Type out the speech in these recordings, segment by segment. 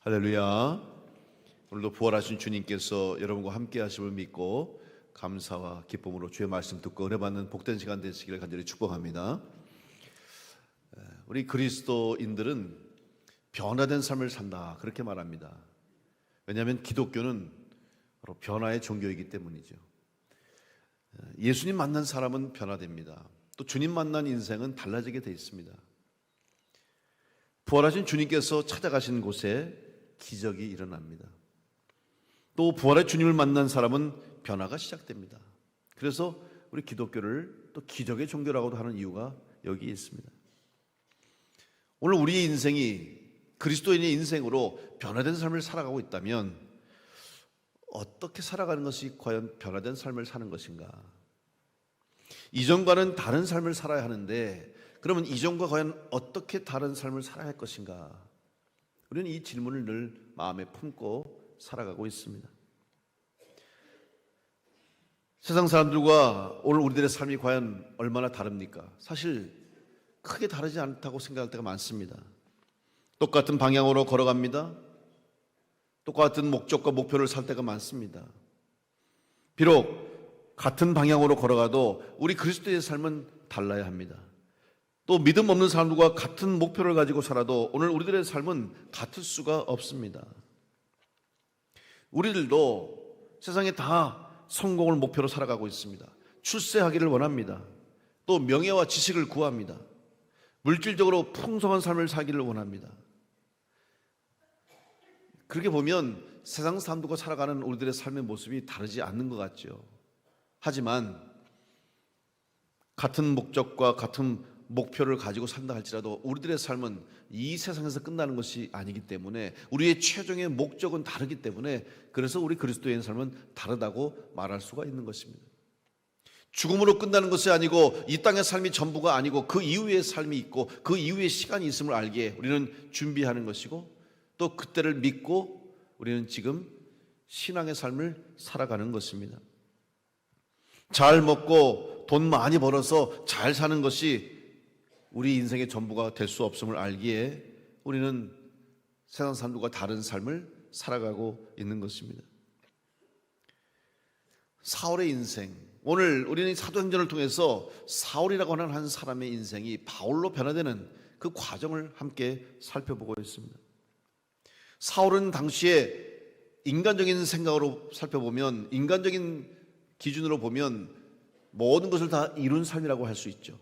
할렐루야. 오늘도 부활하신 주님께서 여러분과 함께 하심을 믿고 감사와 기쁨으로 주의 말씀 듣고 은혜 받는 복된 시간 되시기를 간절히 축복합니다. 우리 그리스도인들은 변화된 삶을 산다, 그렇게 말합니다. 왜냐하면 기독교는 바로 변화의 종교이기 때문이죠. 예수님 만난 사람은 변화됩니다. 또 주님 만난 인생은 달라지게 되어 있습니다. 부활하신 주님께서 찾아가신 곳에 기적이 일어납니다. 또 부활의 주님을 만난 사람은 변화가 시작됩니다. 그래서 우리 기독교를 또 기적의 종교라고도 하는 이유가 여기에 있습니다. 오늘 우리의 인생이 그리스도인의 인생으로 변화된 삶을 살아가고 있다면 어떻게 살아가는 것이 과연 변화된 삶을 사는 것인가? 이전과는 다른 삶을 살아야 하는데 그러면 이전과 과연 어떻게 다른 삶을 살아야 할 것인가? 우리는 이 질문을 늘 마음에 품고 살아가고 있습니다. 세상 사람들과 오늘 우리들의 삶이 과연 얼마나 다릅니까? 사실 크게 다르지 않다고 생각할 때가 많습니다. 똑같은 방향으로 걸어갑니다. 똑같은 목적과 목표를 살 때가 많습니다. 비록 같은 방향으로 걸어가도 우리 그리스도의 삶은 달라야 합니다. 또 믿음 없는 사람들과 같은 목표를 가지고 살아도 오늘 우리들의 삶은 같을 수가 없습니다. 우리들도 세상에 다 성공을 목표로 살아가고 있습니다. 출세하기를 원합니다. 또 명예와 지식을 구합니다. 물질적으로 풍성한 삶을 살기를 원합니다. 그렇게 보면 세상 사람들과 살아가는 우리들의 삶의 모습이 다르지 않는 것 같죠. 하지만 같은 목적과 같은 목표를 가지고 산다 할지라도 우리들의 삶은 이 세상에서 끝나는 것이 아니기 때문에 우리의 최종의 목적은 다르기 때문에 그래서 우리 그리스도의 삶은 다르다고 말할 수가 있는 것입니다. 죽음으로 끝나는 것이 아니고 이 땅의 삶이 전부가 아니고 그 이후의 삶이 있고 그 이후의 시간이 있음을 알기에 우리는 준비하는 것이고 또 그때를 믿고 우리는 지금 신앙의 삶을 살아가는 것입니다. 잘 먹고 돈 많이 벌어서 잘 사는 것이 우리 인생의 전부가 될 수 없음을 알기에 우리는 세상 사람들과 다른 삶을 살아가고 있는 것입니다. 사울의 인생, 오늘 우리는 사도행전을 통해서 사울이라고 하는 한 사람의 인생이 바울로 변화되는 그 과정을 함께 살펴보고 있습니다. 사울은 당시에 인간적인 생각으로 살펴보면, 인간적인 기준으로 보면 모든 것을 다 이룬 삶이라고 할 수 있죠.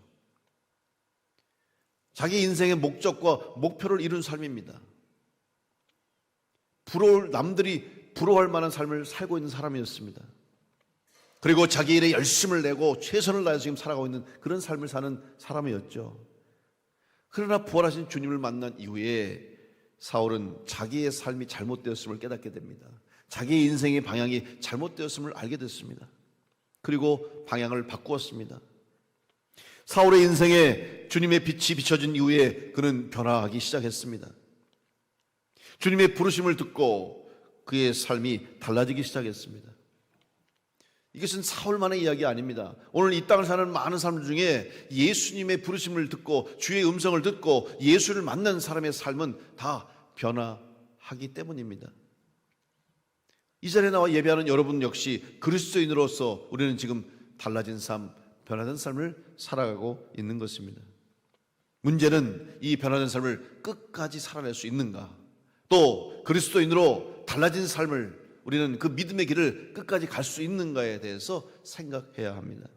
자기 인생의 목적과 목표를 이룬 삶입니다. 남들이 부러워할 만한 삶을 살고 있는 사람이었습니다. 그리고 자기 일에 열심을 내고 최선을 다해서 지금 살아가고 있는 그런 삶을 사는 사람이었죠. 그러나 부활하신 주님을 만난 이후에 사울은 자기의 삶이 잘못되었음을 깨닫게 됩니다. 자기의 인생의 방향이 잘못되었음을 알게 됐습니다. 그리고 방향을 바꾸었습니다. 사울의 인생에 주님의 빛이 비춰진 이후에 그는 변화하기 시작했습니다. 주님의 부르심을 듣고 그의 삶이 달라지기 시작했습니다. 이것은 사울만의 이야기 아닙니다. 오늘 이 땅을 사는 많은 사람들 중에 예수님의 부르심을 듣고 주의 음성을 듣고 예수를 만난 사람의 삶은 다 변화하기 때문입니다. 이 자리에 나와 예배하는 여러분 역시 그리스도인으로서 우리는 지금 달라진 삶, 변화된 삶을 살아가고 있는 것입니다. 문제는 이 변화된 삶을 끝까지 살아낼 수 있는가? 또 그리스도인으로 달라진 삶을 우리는 그 믿음의 길을 끝까지 갈 수 있는가에 대해서 생각해야 합니다.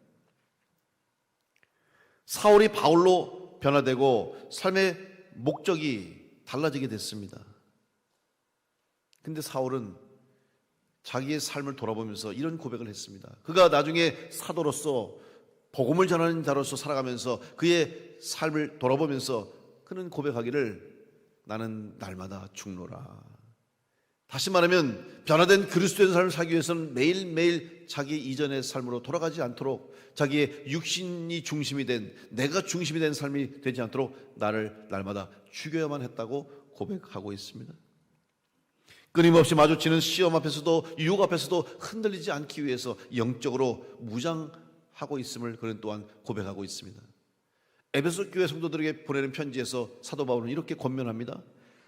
사울이 바울로 변화되고 삶의 목적이 달라지게 됐습니다. 근데 사울은 자기의 삶을 돌아보면서 이런 고백을 했습니다. 그가 나중에 사도로서 복음을 전하는 자로서 살아가면서 그의 삶을 돌아보면서 그는 고백하기를 나는 날마다 죽노라. 다시 말하면 변화된 그리스도의 삶을 살기 위해서는 매일매일 자기 이전의 삶으로 돌아가지 않도록 자기의 육신이 중심이 된 내가 중심이 된 삶이 되지 않도록 나를 날마다 죽여야만 했다고 고백하고 있습니다. 끊임없이 마주치는 시험 앞에서도 유혹 앞에서도 흔들리지 않기 위해서 영적으로 무장하고 있음을 그는 또한 고백하고 있습니다. 에베소 교회 성도들에게 보내는 편지에서 사도 바울은 이렇게 권면합니다.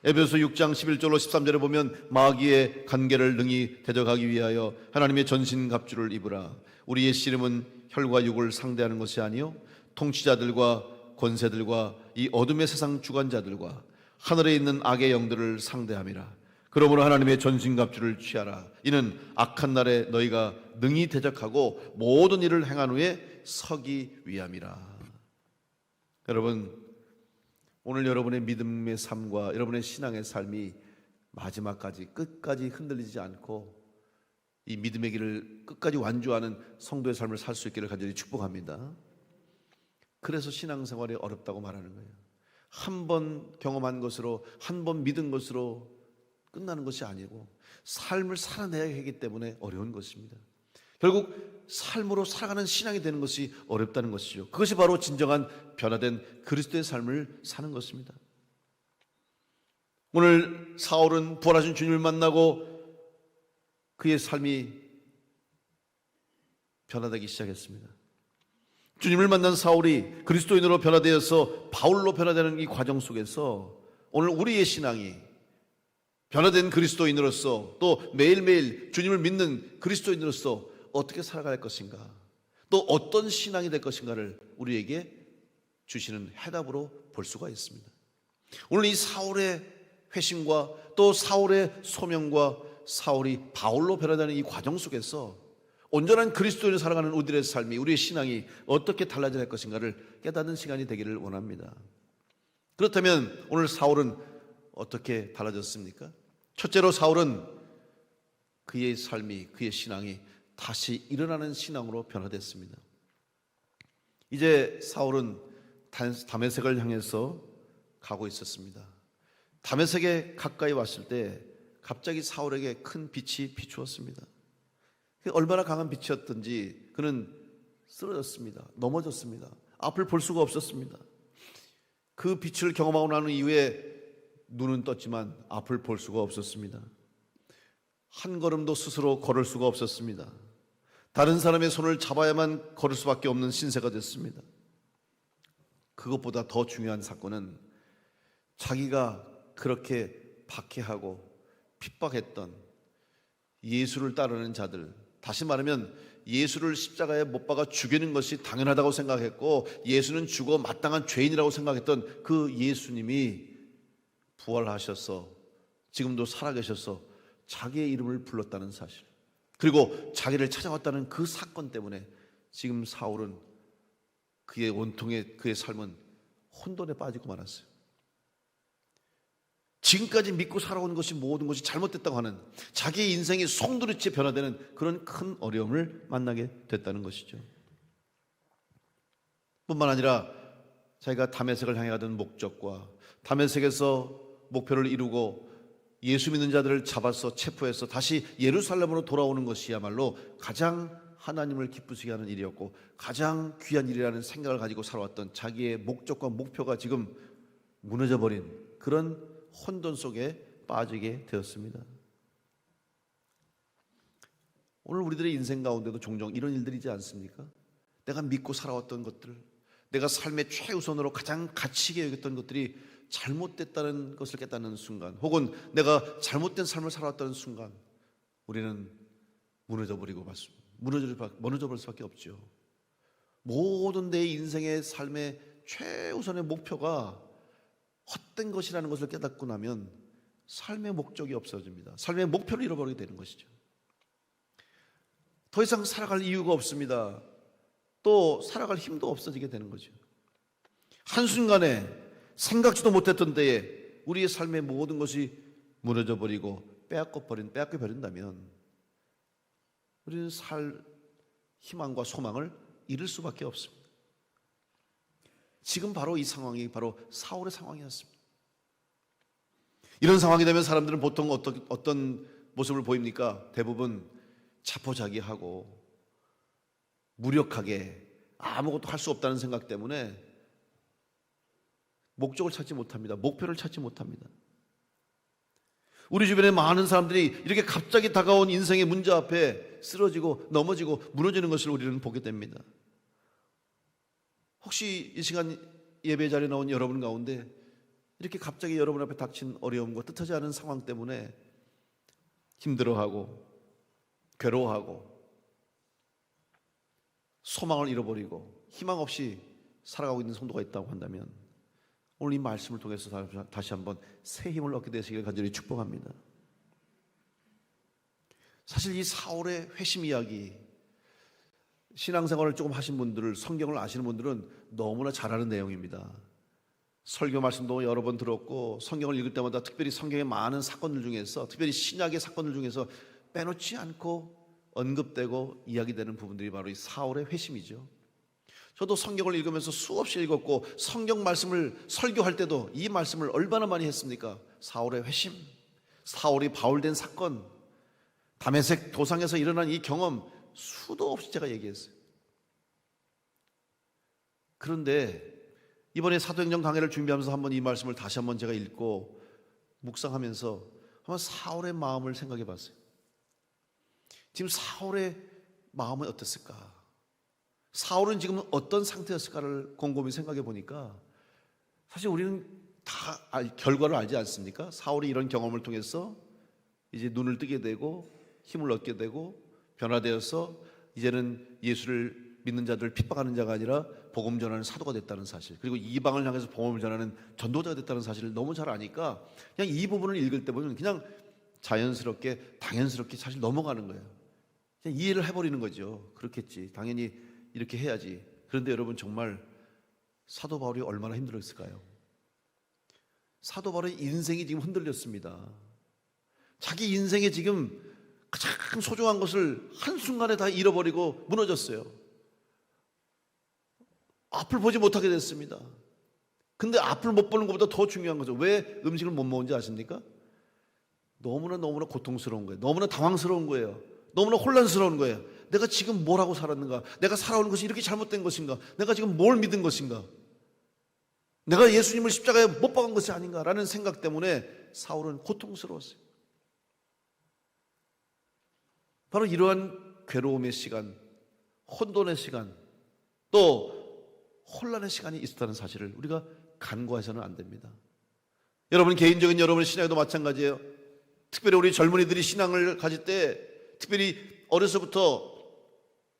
에베소 6장 11절로 13절에 보면 마귀의 간계를 능히 대적하기 위하여 하나님의 전신갑주를 입으라. 우리의 씨름은 혈과 육을 상대하는 것이 아니요 통치자들과 권세들과 이 어둠의 세상 주관자들과 하늘에 있는 악의 영들을 상대함이라. 그러므로 하나님의 전신갑주를 취하라. 이는 악한 날에 너희가 능히 대적하고 모든 일을 행한 후에 서기 위함이라. 여러분, 오늘 여러분의 믿음의 삶과 여러분의 신앙의 삶이 마지막까지 끝까지 흔들리지 않고 이 믿음의 길을 끝까지 완주하는 성도의 삶을 살 수 있기를 간절히 축복합니다. 그래서 신앙생활이 어렵다고 말하는 거예요. 한 번 경험한 것으로, 한 번 믿은 것으로 끝나는 것이 아니고 삶을 살아내야 하기 때문에 어려운 것입니다. 결국 삶으로 살아가는 신앙이 되는 것이 어렵다는 것이죠. 그것이 바로 진정한 변화된 그리스도의 삶을 사는 것입니다. 오늘 사울은 부활하신 주님을 만나고 그의 삶이 변화되기 시작했습니다. 주님을 만난 사울이 그리스도인으로 변화되어서 바울로 변화되는 이 과정 속에서 오늘 우리의 신앙이 변화된 그리스도인으로서 또 매일매일 주님을 믿는 그리스도인으로서 어떻게 살아갈 것인가, 또 어떤 신앙이 될 것인가를 우리에게 주시는 해답으로 볼 수가 있습니다. 오늘 이 사울의 회심과 또 사울의 소명과 사울이 바울로 변화되는 이 과정 속에서 온전한 그리스도인으로 살아가는 우리들의 삶이, 우리의 신앙이 어떻게 달라져야 할 것인가를 깨닫는 시간이 되기를 원합니다. 그렇다면 오늘 사울은 어떻게 달라졌습니까? 첫째로 사울은 그의 삶이, 그의 신앙이 다시 일어나는 신앙으로 변화됐습니다. 이제 사울은 다메섹을 향해서 가고 있었습니다. 다메섹에 가까이 왔을 때 갑자기 사울에게 큰 빛이 비추었습니다. 얼마나 강한 빛이었던지 그는 쓰러졌습니다. 넘어졌습니다. 앞을 볼 수가 없었습니다. 그 빛을 경험하고 나는 이후에 눈은 떴지만 앞을 볼 수가 없었습니다. 한 걸음도 스스로 걸을 수가 없었습니다. 다른 사람의 손을 잡아야만 걸을 수밖에 없는 신세가 됐습니다. 그것보다 더 중요한 사건은 자기가 그렇게 박해하고 핍박했던 예수를 따르는 자들, 다시 말하면 예수를 십자가에 못 박아 죽이는 것이 당연하다고 생각했고 예수는 죽어 마땅한 죄인이라고 생각했던 그 예수님이 부활하셔서 지금도 살아계셔서 자기의 이름을 불렀다는 사실, 그리고 자기를 찾아왔다는 그 사건 때문에 지금 사울은 그의 온통의 그의 삶은 혼돈에 빠지고 말았어요. 지금까지 믿고 살아온 것이 모든 것이 잘못됐다고 하는 자기의 인생이 송두리째 변화되는 그런 큰 어려움을 만나게 됐다는 것이죠. 뿐만 아니라 자기가 다메섹을 향해 가던 목적과 다메섹에서 목표를 이루고 예수 믿는 자들을 잡아서 체포해서 다시 예루살렘으로 돌아오는 것이야말로 가장 하나님을 기쁘시게 하는 일이었고 가장 귀한 일이라는 생각을 가지고 살아왔던 자기의 목적과 목표가 지금 무너져버린 그런 혼돈 속에 빠지게 되었습니다. 오늘 우리들의 인생 가운데도 종종 이런 일들이지 않습니까? 내가 믿고 살아왔던 것들, 내가 삶의 최우선으로 가장 가치 있게 여겼던 것들이 잘못됐다는 것을 깨닫는 순간, 혹은 내가 잘못된 삶을 살아왔다는 순간 우리는 무너져버리고 맞습니다. 무너져버릴 수밖에 없죠. 모든 내 인생의 삶의 최우선의 목표가 헛된 것이라는 것을 깨닫고 나면 삶의 목적이 없어집니다. 삶의 목표를 잃어버리게 되는 것이죠. 더 이상 살아갈 이유가 없습니다. 또 살아갈 힘도 없어지게 되는 거죠. 한순간에 생각지도 못했던 때에 우리의 삶의 모든 것이 무너져버리고 빼앗겨 버린다면 우리는 살 희망과 소망을 잃을 수밖에 없습니다. 지금 바로 이 상황이 바로 사울의 상황이었습니다. 이런 상황이 되면 사람들은 보통 어떤 모습을 보입니까? 대부분 자포자기하고 무력하게 아무것도 할 수 없다는 생각 때문에 목적을 찾지 못합니다. 목표를 찾지 못합니다. 우리 주변에 많은 사람들이 이렇게 갑자기 다가온 인생의 문제 앞에 쓰러지고 넘어지고 무너지는 것을 우리는 보게 됩니다. 혹시 이 시간 예배 자리에 나온 여러분 가운데 이렇게 갑자기 여러분 앞에 닥친 어려움과 뜻하지 않은 상황 때문에 힘들어하고 괴로워하고 소망을 잃어버리고 희망 없이 살아가고 있는 성도가 있다고 한다면 오늘 이 말씀을 통해서 다시 한번 새 힘을 얻게 되시길 간절히 축복합니다. 사실 이 사울의 회심 이야기, 신앙생활을 조금 하신 분들, 성경을 아시는 분들은 너무나 잘 아는 내용입니다. 설교 말씀도 여러 번 들었고 성경을 읽을 때마다 특별히 성경의 많은 사건들 중에서, 특별히 신약의 사건들 중에서 빼놓지 않고 언급되고 이야기되는 부분들이 바로 이 사울의 회심이죠. 저도 성경을 읽으면서 수없이 읽었고 성경 말씀을 설교할 때도 이 말씀을 얼마나 많이 했습니까? 사울의 회심, 사울이 바울된 사건, 다메섹 도상에서 일어난 이 경험 수도 없이 제가 얘기했어요. 그런데 이번에 사도행전 강해를 준비하면서 한번 이 말씀을 다시 한번 제가 읽고 묵상하면서 한번 사울의 마음을 생각해 봤어요. 지금 사울의 마음은 어땠을까? 사울은 지금 어떤 상태였을까를 곰곰이 생각해 보니까 사실 우리는 다 결과를 알지 않습니까? 사울이 이런 경험을 통해서 이제 눈을 뜨게 되고 힘을 얻게 되고 변화되어서 이제는 예수를 믿는 자들을 핍박하는 자가 아니라 복음 전하는 사도가 됐다는 사실, 그리고 이방을 향해서 복음을 전하는 전도자가 됐다는 사실을 너무 잘 아니까 그냥 이 부분을 읽을 때 보면 그냥 자연스럽게 당연스럽게 사실 넘어가는 거예요. 그냥 이해를 해버리는 거죠. 그렇겠지, 당연히 이렇게 해야지. 그런데 여러분, 정말 사도 바울이 얼마나 힘들었을까요? 사도 바울의 인생이 지금 흔들렸습니다. 자기 인생에 지금 가장 소중한 것을 한순간에 다 잃어버리고 무너졌어요. 앞을 보지 못하게 됐습니다. 근데 앞을 못 보는 것보다 더 중요한 거죠. 왜 음식을 못 먹는지 아십니까? 너무나 고통스러운 거예요. 너무나 당황스러운 거예요. 너무나 혼란스러운 거예요. 내가 지금 뭘 하고 살았는가? 내가 살아오는 것이 이렇게 잘못된 것인가? 내가 지금 뭘 믿은 것인가? 내가 예수님을 십자가에 못 박은 것이 아닌가? 라는 생각 때문에 사울은 고통스러웠어요. 바로 이러한 괴로움의 시간, 혼돈의 시간, 또 혼란의 시간이 있었다는 사실을 우리가 간과해서는 안 됩니다. 여러분 개인적인 여러분의 신앙에도 마찬가지예요. 특별히 우리 젊은이들이 신앙을 가질 때, 특별히 어려서부터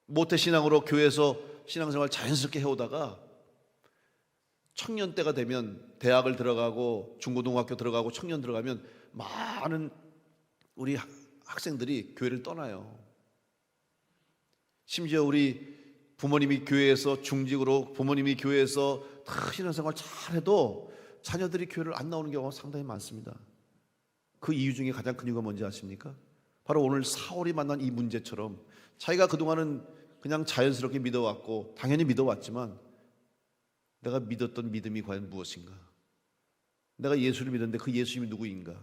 모태신앙으로 교회에서 신앙생활 자연스럽게 해오다가 청년 때가 되면, 대학을 들어가고 중고등학교 들어가고 청년 들어가면 많은 우리 학생들이 교회를 떠나요. 심지어 우리 부모님이 교회에서 중직으로, 부모님이 교회에서 다 신앙생활 잘해도 자녀들이 교회를 안 나오는 경우가 상당히 많습니다. 그 이유 중에 가장 큰 이유가 뭔지 아십니까? 바로 오늘 사울이 만난 이 문제처럼 자기가 그동안은 그냥 자연스럽게 믿어왔고 당연히 믿어왔지만 내가 믿었던 믿음이 과연 무엇인가? 내가 예수를 믿었는데 그 예수님이 누구인가?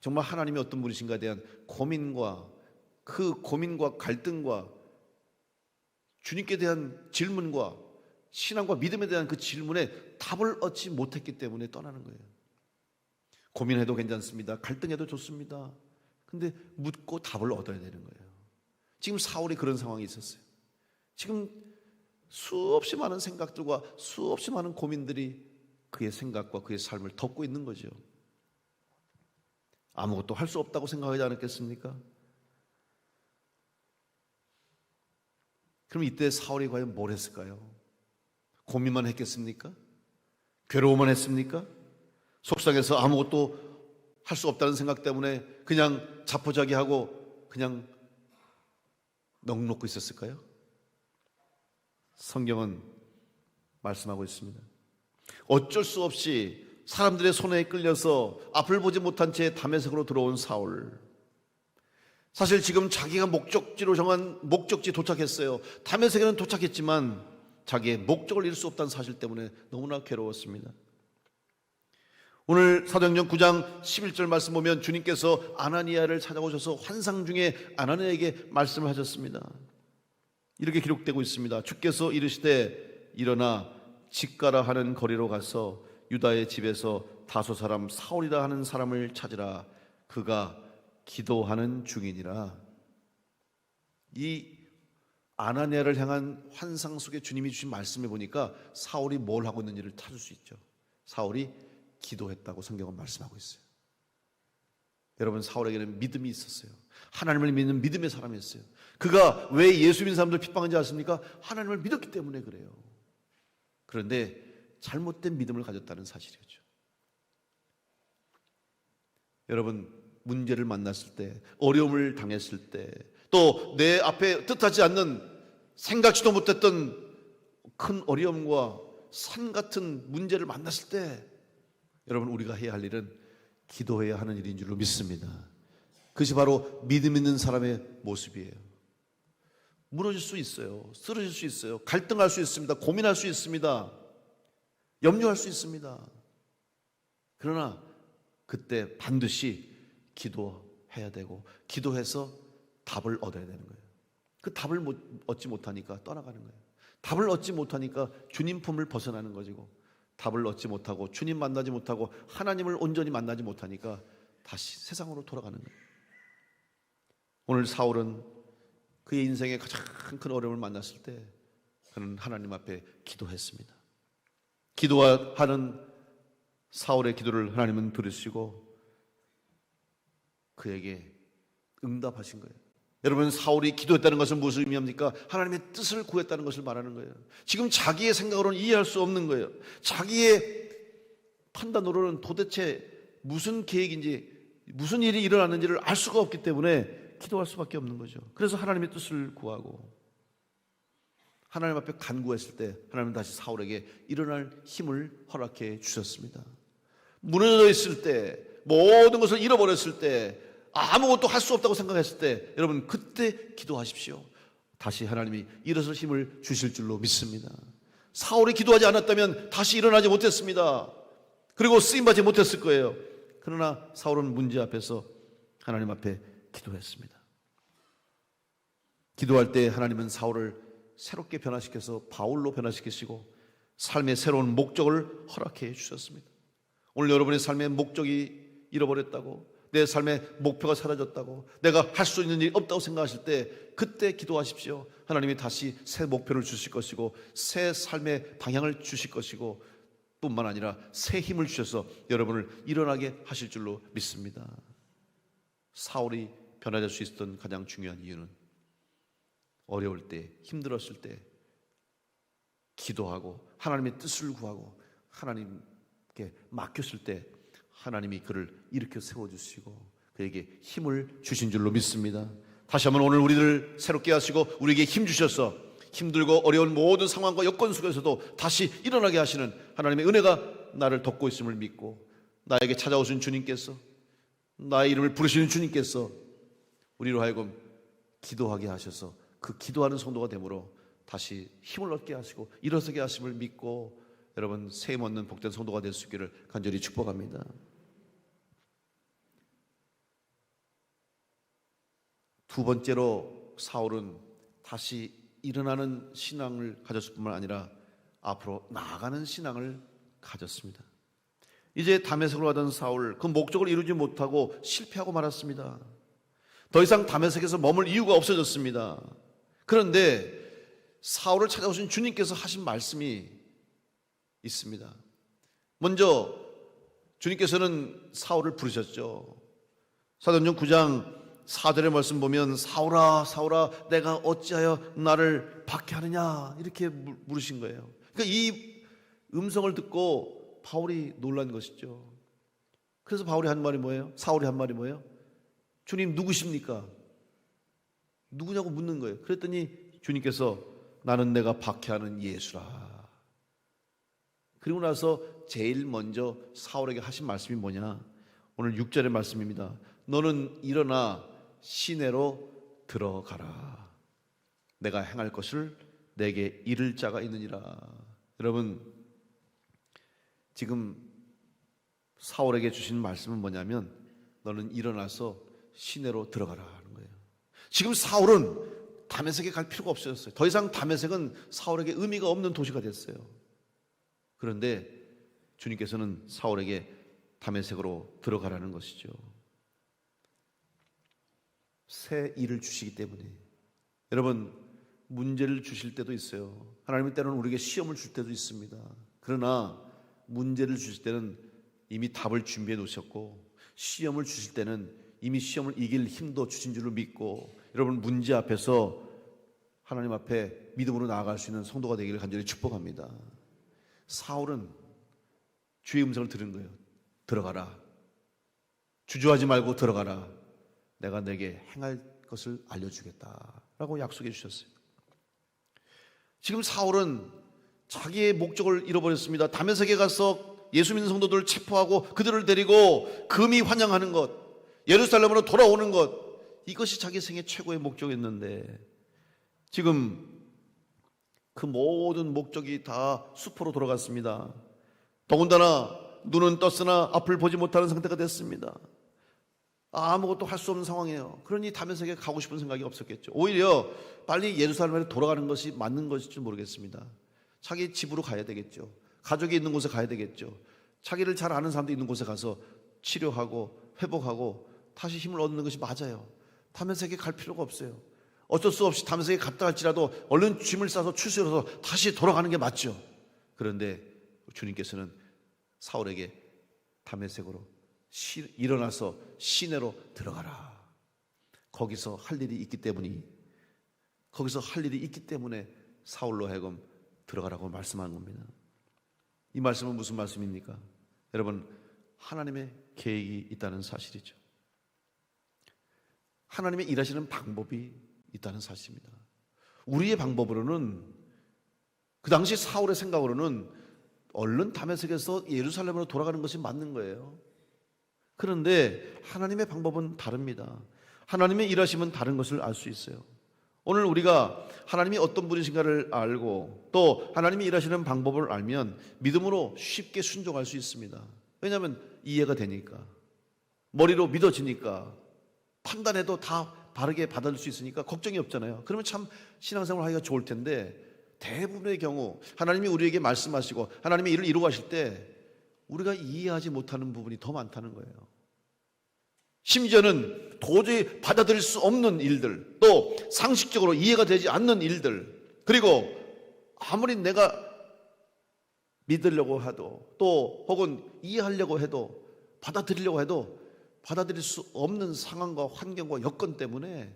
정말 하나님이 어떤 분이신가에 대한 고민과, 그 고민과 갈등과 주님께 대한 질문과 신앙과 믿음에 대한 그 질문에 답을 얻지 못했기 때문에 떠나는 거예요. 고민해도 괜찮습니다. 갈등해도 좋습니다. 근데 묻고 답을 얻어야 되는 거예요. 지금 사울이 그런 상황이 있었어요. 지금 수없이 많은 생각들과 수없이 많은 고민들이 그의 생각과 그의 삶을 덮고 있는 거죠. 아무것도 할 수 없다고 생각하지 않았겠습니까? 그럼 이때 사울이 과연 뭘 했을까요? 고민만 했겠습니까? 괴로워만 했습니까? 속상해서 아무것도 할 수 없다는 생각 때문에 그냥 자포자기하고 그냥 넋놓고 있었을까요? 성경은 말씀하고 있습니다. 어쩔 수 없이 사람들의 손에 끌려서 앞을 보지 못한 채 다메섹으로 들어온 사울. 사실 지금 자기가 목적지로 정한 목적지 도착했어요. 다메섹에는 도착했지만 자기의 목적을 잃을 수 없다는 사실 때문에 너무나 괴로웠습니다. 오늘 사도행전 9장 11절 말씀 보면 주님께서 아나니아를 찾아오셔서 환상 중에 아나니아에게 말씀을 하셨습니다. 이렇게 기록되고 있습니다. 주께서 이르시되 일어나 직가라 하는 거리로 가서 유다의 집에서 다소 사람 사울이라 하는 사람을 찾으라. 그가 기도하는 중이니라. 이 아나니아를 향한 환상 속에 주님이 주신 말씀에 보니까 사울이 뭘 하고 있는지를 찾을 수 있죠. 사울이 기도했다고 성경은 말씀하고 있어요. 여러분, 사울에게는 믿음이 있었어요. 하나님을 믿는 믿음의 사람이었어요. 그가 왜 예수 믿는 사람들 핍박한지 아십니까? 하나님을 믿었기 때문에 그래요. 그런데 잘못된 믿음을 가졌다는 사실이었죠. 여러분, 문제를 만났을 때, 어려움을 당했을 때, 또 내 앞에 뜻하지 않는, 생각지도 못했던 큰 어려움과 산 같은 문제를 만났을 때, 여러분, 우리가 해야 할 일은 기도해야 하는 일인 줄로 믿습니다. 그것이 바로 믿음 있는 사람의 모습이에요. 무너질 수 있어요. 쓰러질 수 있어요. 갈등할 수 있습니다. 고민할 수 있습니다. 염려할 수 있습니다. 그러나 그때 반드시 기도해야 되고, 기도해서 답을 얻어야 되는 거예요. 그 답을 얻지 못하니까 떠나가는 거예요. 답을 얻지 못하니까 주님 품을 벗어나는 것이고, 답을 얻지 못하고 주님 만나지 못하고 하나님을 온전히 만나지 못하니까 다시 세상으로 돌아가는 거예요. 오늘 사울은 그의 인생에 가장 큰 어려움을 만났을 때 그는 하나님 앞에 기도했습니다. 기도하는 사울의 기도를 하나님은 들으시고 그에게 응답하신 거예요. 여러분, 사울이 기도했다는 것은 무슨 의미입니까? 하나님의 뜻을 구했다는 것을 말하는 거예요. 지금 자기의 생각으로는 이해할 수 없는 거예요. 자기의 판단으로는 도대체 무슨 계획인지, 무슨 일이 일어났는지를 알 수가 없기 때문에 기도할 수밖에 없는 거죠. 그래서 하나님의 뜻을 구하고 하나님 앞에 간구했을 때 하나님은 다시 사울에게 일어날 힘을 허락해 주셨습니다. 무너져 있을 때, 모든 것을 잃어버렸을 때, 아무것도 할 수 없다고 생각했을 때, 여러분, 그때 기도하십시오. 다시 하나님이 일어설 힘을 주실 줄로 믿습니다. 사울이 기도하지 않았다면 다시 일어나지 못했습니다. 그리고 쓰임받지 못했을 거예요. 그러나 사울은 문제 앞에서 하나님 앞에 기도했습니다. 기도할 때 하나님은 사울을 새롭게 변화시켜서 바울로 변화시키시고 삶의 새로운 목적을 허락해 주셨습니다. 오늘 여러분의 삶의 목적이 잃어버렸다고, 내 삶의 목표가 사라졌다고, 내가 할 수 있는 일이 없다고 생각하실 때 그때 기도하십시오. 하나님이 다시 새 목표를 주실 것이고 새 삶의 방향을 주실 것이고 뿐만 아니라 새 힘을 주셔서 여러분을 일어나게 하실 줄로 믿습니다. 사울이 변화될 수 있었던 가장 중요한 이유는 어려울 때, 힘들었을 때 기도하고 하나님의 뜻을 구하고 하나님께 맡겼을 때 하나님이 그를 일으켜 세워주시고 그에게 힘을 주신 줄로 믿습니다. 다시 한번 오늘 우리를 새롭게 하시고 우리에게 힘 주셔서 힘들고 어려운 모든 상황과 여건 속에서도 다시 일어나게 하시는 하나님의 은혜가 나를 덮고 있음을 믿고, 나에게 찾아오신 주님께서, 나의 이름을 부르시는 주님께서 우리로 하여금 기도하게 하셔서 그 기도하는 성도가 되므로 다시 힘을 얻게 하시고 일어서게 하심을 믿고 여러분 세임 얻는 복된 성도가 될 수 있기를 간절히 축복합니다. 두 번째로 사울은 다시 일어나는 신앙을 가졌을 뿐만 아니라 앞으로 나아가는 신앙을 가졌습니다. 이제 다메섹으로 가던 사울, 그 목적을 이루지 못하고 실패하고 말았습니다. 더 이상 다메섹에서 머물 이유가 없어졌습니다. 그런데 사울을 찾아오신 주님께서 하신 말씀이 있습니다. 먼저 주님께서는 사울을 부르셨죠. 사도행전 9장 4절의 말씀 보면 사울아 사울아 내가 어찌하여 나를 박해하느냐 이렇게 물으신 거예요. 그러니까 이 음성을 듣고 바울이 놀란 것이죠. 그래서 바울이 한 말이 뭐예요? 사울이 한 말이 뭐예요? 주님 누구십니까? 누구냐고 묻는 거예요. 그랬더니 주님께서 나는 내가 박해하는 예수라. 그리고 나서 제일 먼저 사울에게 하신 말씀이 뭐냐? 오늘 6절의 말씀입니다. 너는 일어나 시내로 들어가라. 내가 행할 것을 내게 이를 자가 있느니라. 여러분, 지금 사울에게 주신 말씀은 뭐냐면 너는 일어나서 시내로 들어가라 하는 거예요. 지금 사울은 다메섹에 갈 필요가 없어졌어요. 더 이상 다메섹은 사울에게 의미가 없는 도시가 됐어요. 그런데 주님께서는 사울에게 다메섹으로 들어가라는 것이죠. 새 일을 주시기 때문에. 여러분, 문제를 주실 때도 있어요. 하나님은 때로는 우리에게 시험을 줄 때도 있습니다. 그러나 문제를 주실 때는 이미 답을 준비해 놓으셨고 시험을 주실 때는 이미 시험을 이길 힘도 주신 줄을 믿고 여러분 문제 앞에서 하나님 앞에 믿음으로 나아갈 수 있는 성도가 되기를 간절히 축복합니다. 사울은 주의 음성을 들은 거예요. 들어가라. 주저하지 말고 들어가라. 내가 내게 행할 것을 알려주겠다라고 약속해 주셨어요. 지금 사울은 자기의 목적을 잃어버렸습니다. 다메섹에 가서 예수 믿는 성도들을 체포하고 그들을 데리고 금이 환영하는 것, 예루살렘으로 돌아오는 것, 이것이 자기 생애 최고의 목적이었는데 지금 그 모든 목적이 다 수포로 돌아갔습니다. 더군다나 눈은 떴으나 앞을 보지 못하는 상태가 됐습니다. 아무것도 할 수 없는 상황이에요. 그러니 다메섹에 가고 싶은 생각이 없었겠죠. 오히려 빨리 예루살렘에 돌아가는 것이 맞는 것일지 모르겠습니다. 자기 집으로 가야 되겠죠. 가족이 있는 곳에 가야 되겠죠. 자기를 잘 아는 사람도 있는 곳에 가서 치료하고 회복하고 다시 힘을 얻는 것이 맞아요. 다메섹에 갈 필요가 없어요. 어쩔 수 없이 다메섹에 갔다 할지라도 얼른 짐을 싸서 출세해서 다시 돌아가는 게 맞죠. 그런데 주님께서는 사울에게 다메섹으로 일어나서 시내로 들어가라. 거기서 할 일이 있기 때문에 사울로 하여금 들어가라고 말씀하는 겁니다. 이 말씀은 무슨 말씀입니까? 여러분, 하나님의 계획이 있다는 사실이죠. 하나님의 일하시는 방법이 있다는 사실입니다. 우리의 방법으로는, 그 당시 사울의 생각으로는 얼른 다메섹에서 예루살렘으로 돌아가는 것이 맞는 거예요. 그런데 하나님의 방법은 다릅니다. 하나님의 일하심은 다른 것을 알 수 있어요. 오늘 우리가 하나님이 어떤 분이신가를 알고 또 하나님이 일하시는 방법을 알면 믿음으로 쉽게 순종할 수 있습니다. 왜냐하면 이해가 되니까, 머리로 믿어지니까, 판단해도 다 바르게 받아들일 수 있으니까 걱정이 없잖아요. 그러면 참 신앙생활 하기가 좋을 텐데 대부분의 경우 하나님이 우리에게 말씀하시고 하나님의 일을 이루어 가실 때 우리가 이해하지 못하는 부분이 더 많다는 거예요. 심지어는 도저히 받아들일 수 없는 일들, 또 상식적으로 이해가 되지 않는 일들, 그리고 아무리 내가 믿으려고 해도 또 혹은 이해하려고 해도 받아들이려고 해도 받아들일 수 없는 상황과 환경과 여건 때문에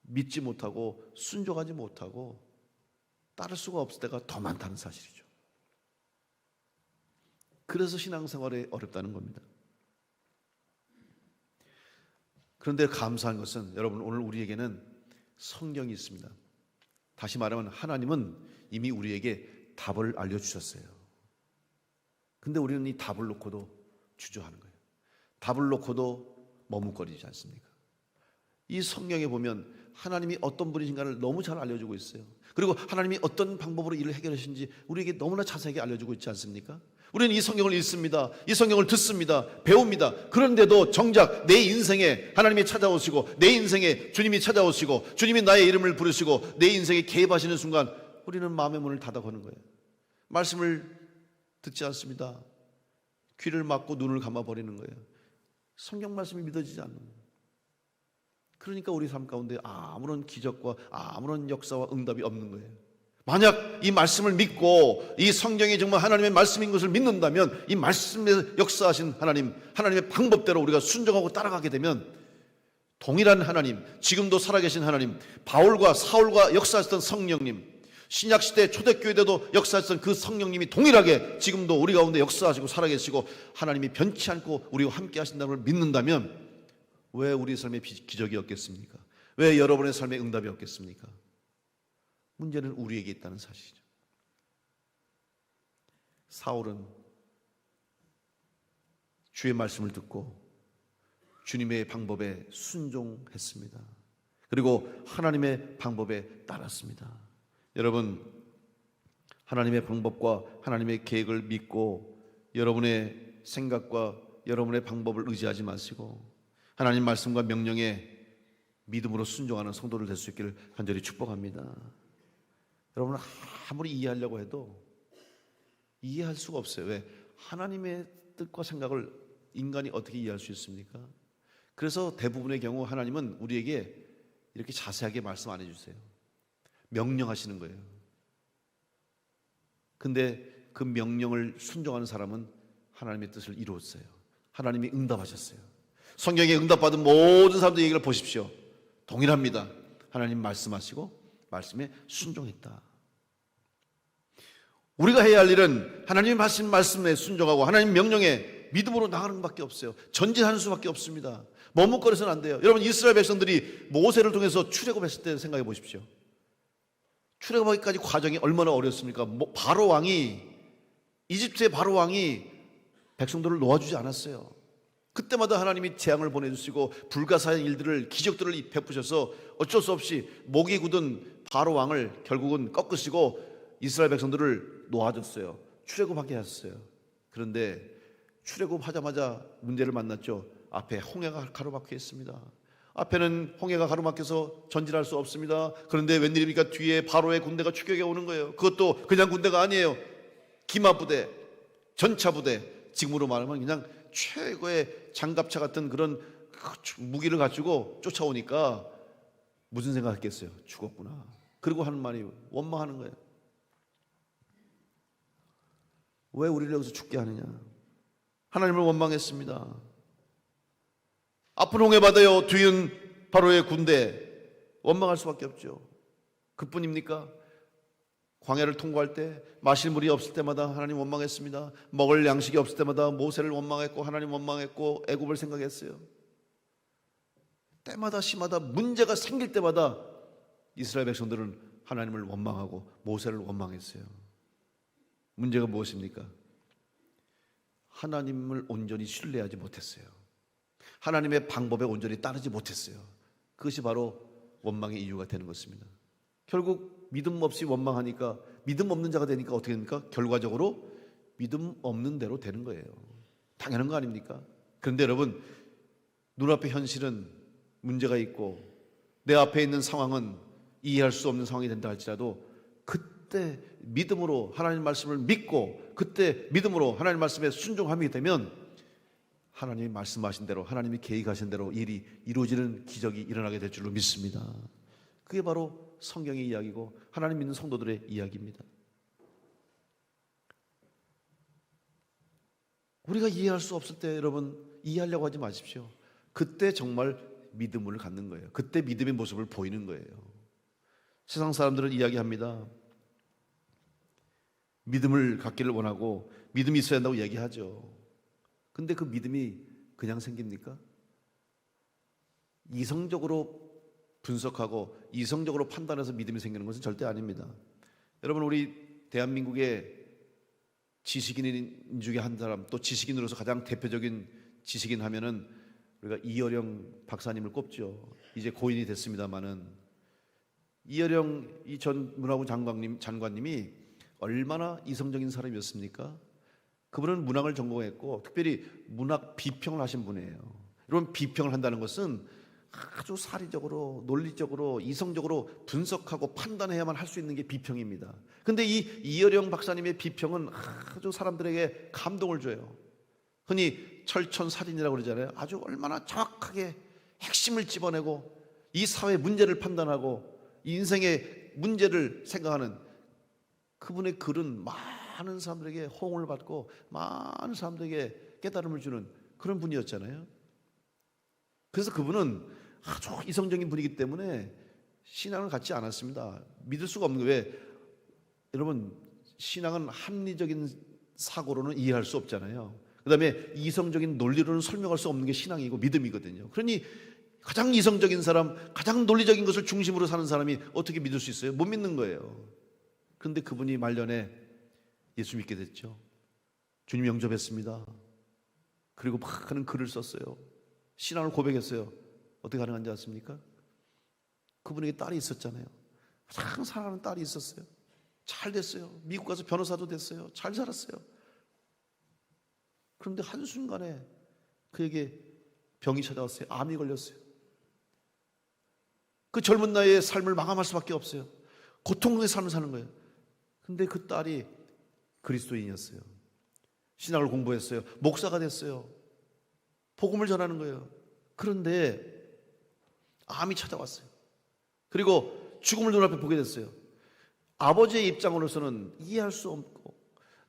믿지 못하고 순종하지 못하고 따를 수가 없을 때가 더 많다는 사실이죠. 그래서 신앙생활이 어렵다는 겁니다. 그런데 감사한 것은 여러분, 오늘 우리에게는 성경이 있습니다. 다시 말하면 하나님은 이미 우리에게 답을 알려주셨어요. 근데 우리는 이 답을 놓고도 주저하는 거예요. 답을 놓고도 머뭇거리지 않습니까? 이 성경에 보면 하나님이 어떤 분이신가를 너무 잘 알려주고 있어요. 그리고 하나님이 어떤 방법으로 일을 해결하시는지 우리에게 너무나 자세하게 알려주고 있지 않습니까? 우리는 이 성경을 읽습니다. 이 성경을 듣습니다. 배웁니다. 그런데도 정작 내 인생에 하나님이 찾아오시고 내 인생에 주님이 찾아오시고 주님이 나의 이름을 부르시고 내 인생에 개입하시는 순간 우리는 마음의 문을 닫아거는 거예요. 말씀을 듣지 않습니다. 귀를 막고 눈을 감아버리는 거예요. 성경 말씀이 믿어지지 않는 거예요. 그러니까 우리 삶 가운데 아무런 기적과 아무런 역사와 응답이 없는 거예요. 만약 이 말씀을 믿고 이 성경이 정말 하나님의 말씀인 것을 믿는다면 이 말씀에 역사하신 하나님, 하나님의 방법대로 우리가 순종하고 따라가게 되면 동일한 하나님, 지금도 살아계신 하나님, 바울과 사울과 역사하셨던 성령님, 신약시대 초대교회 때도 역사하셨던 그 성령님이 동일하게 지금도 우리 가운데 역사하시고 살아계시고 하나님이 변치 않고 우리와 함께 하신다는 걸 믿는다면 왜 우리 삶에 기적이 없겠습니까? 왜 여러분의 삶에 응답이 없겠습니까? 문제는 우리에게 있다는 사실이죠. 사울은 주의 말씀을 듣고 주님의 방법에 순종했습니다. 그리고 하나님의 방법에 따랐습니다. 여러분, 하나님의 방법과 하나님의 계획을 믿고 여러분의 생각과 여러분의 방법을 의지하지 마시고 하나님 말씀과 명령에 믿음으로 순종하는 성도를 될 수 있기를 간절히 축복합니다. 여러분, 아무리 이해하려고 해도 이해할 수가 없어요. 왜? 하나님의 뜻과 생각을 인간이 어떻게 이해할 수 있습니까? 그래서 대부분의 경우 하나님은 우리에게 이렇게 자세하게 말씀 안 해주세요. 명령하시는 거예요. 근데 그 명령을 순종하는 사람은 하나님의 뜻을 이루었어요. 하나님이 응답하셨어요. 성경에 응답받은 모든 사람들 얘기를 보십시오. 동일합니다. 하나님 말씀하시고 말씀에 순종했다. 우리가 해야 할 일은 하나님의 말씀에 순종하고 하나님 명령에 믿음으로 나가는 것밖에 없어요. 전진하는 수밖에 없습니다. 머뭇거려서는 안 돼요. 여러분, 이스라엘 백성들이 모세를 통해서 출애굽했을 때 생각해 보십시오. 출애굽하기까지 과정이 얼마나 어렵습니까? 바로 왕이, 이집트의 바로 왕이 백성들을 놓아주지 않았어요. 그때마다 하나님이 재앙을 보내주시고 불가사의 일들을, 기적들을 베푸셔서 어쩔 수 없이 목이 굳은 바로 왕을 결국은 꺾으시고 이스라엘 백성들을 놓아줬어요. 출애굽하게 하셨어요. 그런데 출애굽하자마자 문제를 만났죠. 앞에 홍해가 가로막혀 있습니다. 앞에는 홍해가 가로막혀서 전진할 수 없습니다. 그런데 웬일입니까? 뒤에 바로의 군대가 추격해 오는 거예요. 그것도 그냥 군대가 아니에요. 기마부대, 전차부대, 지금으로 말하면 그냥 최고의 장갑차 같은 그런 무기를 갖추고 쫓아오니까 무슨 생각했겠어요? 죽었구나. 그리고 하는 말이 원망하는 거예요. 왜 우리를 여기서 죽게 하느냐? 하나님을 원망했습니다. 앞은 홍해 바다요, 뒤은 바로의 군대. 원망할 수밖에 없죠. 그뿐입니까? 광야를 통과할 때 마실 물이 없을 때마다 하나님 원망했습니다. 먹을 양식이 없을 때마다 모세를 원망했고 하나님 원망했고 애굽을 생각했어요. 때마다 시마다 문제가 생길 때마다 이스라엘 백성들은 하나님을 원망하고 모세를 원망했어요. 문제가 무엇입니까? 하나님을 온전히 신뢰하지 못했어요. 하나님의 방법에 온전히 따르지 못했어요. 그것이 바로 원망의 이유가 되는 것입니다. 결국 믿음 없이 원망하니까, 믿음 없는 자가 되니까 어떻게 됩니까? 결과적으로 믿음 없는 대로 되는 거예요. 당연한 거 아닙니까? 그런데 여러분, 눈앞의 현실은 문제가 있고 내 앞에 있는 상황은 이해할 수 없는 상황이 된다 할지라도 그때 믿음으로 하나님 말씀을 믿고 그때 믿음으로 하나님 말씀에 순종함이 되면 하나님이 말씀하신 대로, 하나님이 계획하신 대로 일이 이루어지는 기적이 일어나게 될 줄로 믿습니다. 그게 바로 성경의 이야기고 하나님 믿는 성도들의 이야기입니다. 우리가 이해할 수 없을 때 여러분 이해하려고 하지 마십시오. 그때 정말 믿음을 갖는 거예요. 그때 믿음의 모습을 보이는 거예요. 세상 사람들은 이야기합니다. 믿음을 갖기를 원하고 믿음이 있어야 한다고 얘기하죠. 근데 그 믿음이 그냥 생깁니까? 이성적으로 분석하고 이성적으로 판단해서 믿음이 생기는 것은 절대 아닙니다. 여러분, 우리 대한민국의 지식인 중에 한 사람, 또 지식인으로서 가장 대표적인 지식인 하면은 우리가 이어령 박사님을 꼽죠. 이제 고인이 됐습니다마는 이어령 이 전 문화부 장관님이 얼마나 이성적인 사람이었습니까? 그분은 문학을 전공했고 특별히 문학 비평을 하신 분이에요. 여러분, 비평을 한다는 것은 아주 사리적으로, 논리적으로, 이성적으로 분석하고 판단해야만 할 수 있는 게 비평입니다. 근데 이 이어령 박사님의 비평은 아주 사람들에게 감동을 줘요. 흔히 철천살인이라고 그러잖아요. 아주 얼마나 정확하게 핵심을 집어내고 이 사회 문제를 판단하고 인생의 문제를 생각하는 그분의 글은 많은 사람들에게 호응을 받고 많은 사람들에게 깨달음을 주는 그런 분이었잖아요. 그래서 그분은 아주 이성적인 분이기 때문에 신앙을 갖지 않았습니다. 믿을 수가 없는 거예요. 왜? 여러분, 신앙은 합리적인 사고로는 이해할 수 없잖아요. 그 다음에 이성적인 논리로는 설명할 수 없는 게 신앙이고 믿음이거든요. 그러니 가장 이성적인 사람, 가장 논리적인 것을 중심으로 사는 사람이 어떻게 믿을 수 있어요? 못 믿는 거예요. 그런데 그분이 말년에 예수 믿게 됐죠. 주님 영접했습니다. 그리고 막 하는 글을 썼어요. 신앙을 고백했어요. 어떻게 가능한지 아십니까? 그분에게 딸이 있었잖아요. 가장 사랑하는 딸이 있었어요. 잘 됐어요. 미국 가서 변호사도 됐어요. 잘 살았어요. 그런데 한순간에 그에게 병이 찾아왔어요. 암이 걸렸어요. 그 젊은 나이에 삶을 마감할 수밖에 없어요. 고통의 삶을 사는 거예요. 근데 그 딸이 그리스도인이었어요. 신학을 공부했어요. 목사가 됐어요. 복음을 전하는 거예요. 그런데 암이 찾아왔어요. 그리고 죽음을 눈앞에 보게 됐어요. 아버지의 입장으로서는 이해할 수 없고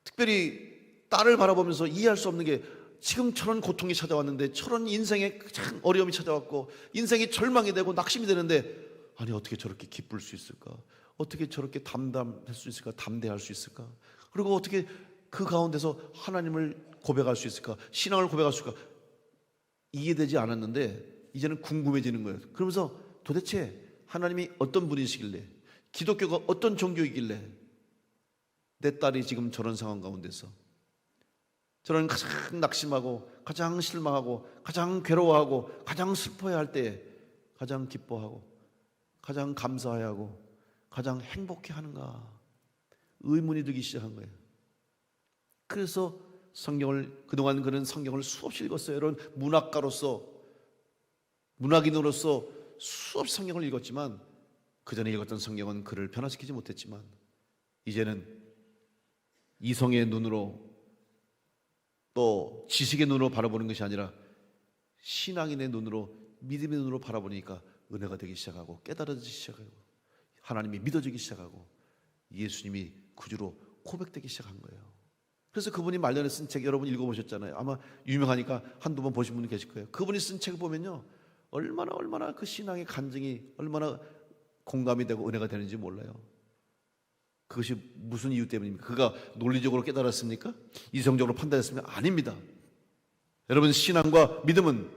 특별히 딸을 바라보면서 이해할 수 없는 게, 지금 저런 고통이 찾아왔는데, 저런 인생에 참 어려움이 찾아왔고 인생이 절망이 되고 낙심이 되는데, 아니 어떻게 저렇게 기쁠 수 있을까? 어떻게 저렇게 담담할 수 있을까? 담대할 수 있을까? 그리고 어떻게 그 가운데서 하나님을 고백할 수 있을까? 신앙을 고백할 수 있을까? 이해되지 않았는데 이제는 궁금해지는 거예요. 그러면서 도대체 하나님이 어떤 분이시길래, 기독교가 어떤 종교이길래 내 딸이 지금 저런 상황 가운데서, 저는 가장 낙심하고 가장 실망하고 가장 괴로워하고 가장 슬퍼해야 할 때에 가장 기뻐하고 가장 감사해야 하고 가장 행복해하는가, 의문이 들기 시작한 거예요. 그래서 성경을, 그동안 그는 성경을 수없이 읽었어요. 여러분, 문학가로서, 문학인으로서 수없이 성경을 읽었지만 그 전에 읽었던 성경은 그를 변화시키지 못했지만, 이제는 이성의 눈으로 또 지식의 눈으로 바라보는 것이 아니라 신앙인의 눈으로, 믿음의 눈으로 바라보니까 은혜가 되기 시작하고 깨달아지기 시작하고 하나님이 믿어지기 시작하고 예수님이 구주로 고백되기 시작한 거예요. 그래서 그분이 말년에 쓴 책, 여러분 읽어보셨잖아요. 아마 유명하니까 한두 번 보신 분이 계실 거예요. 그분이 쓴 책을 보면요, 얼마나 그 신앙의 간증이 얼마나 공감이 되고 은혜가 되는지 몰라요. 그것이 무슨 이유 때문입니까? 그가 논리적으로 깨달았습니까? 이성적으로 판단했습니까? 아닙니다. 여러분, 신앙과 믿음은